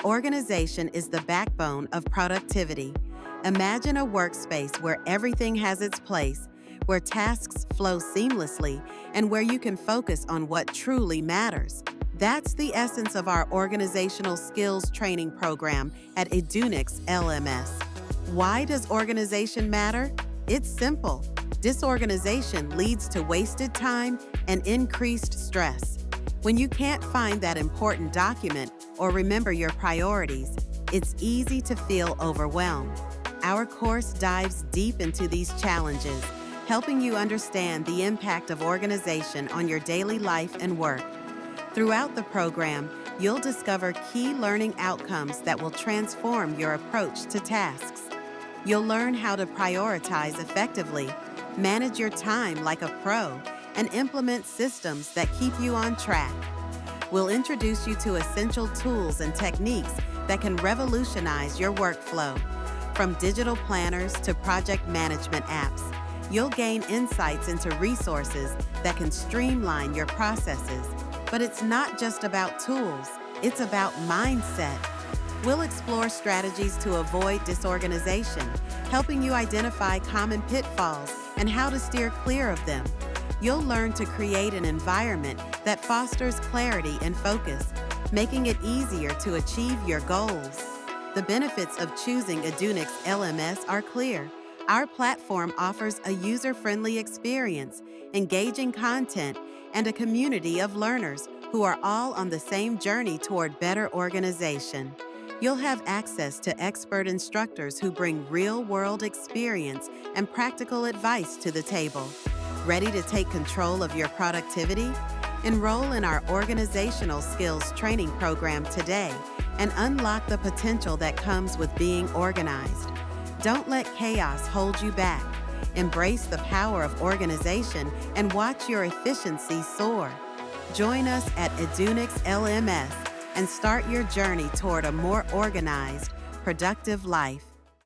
Organization is the backbone of productivity. Imagine a workspace where everything has its place, where tasks flow seamlessly, and where you can focus on what truly matters. That's the essence of our organizational skills training program at Edunyx LMS. Why does organization matter? It's simple. Disorganization leads to wasted time and increased stress. When you can't find that important document or remember your priorities, it's easy to feel overwhelmed. Our course dives deep into these challenges, helping you understand the impact of organization on your daily life and work. Throughout the program, you'll discover key learning outcomes that will transform your approach to tasks. You'll learn how to prioritize effectively, manage your time like a pro, and implement systems that keep you on track. We'll introduce you to essential tools and techniques that can revolutionize your workflow. From digital planners to project management apps, you'll gain insights into resources that can streamline your processes. But it's not just about tools, it's about mindset. We'll explore strategies to avoid disorganization, helping you identify common pitfalls and how to steer clear of them. You'll learn to create an environment that fosters clarity and focus, making it easier to achieve your goals. The benefits of choosing Edunyx LMS are clear. Our platform offers a user-friendly experience, engaging content, and a community of learners who are all on the same journey toward better organization. You'll have access to expert instructors who bring real-world experience and practical advice to the table. Ready to take control of your productivity? Enroll in our organizational skills training program today and unlock the potential that comes with being organized. Don't let chaos hold you back. Embrace the power of organization and watch your efficiency soar. Join us at Edunyx LMS and start your journey toward a more organized, productive life.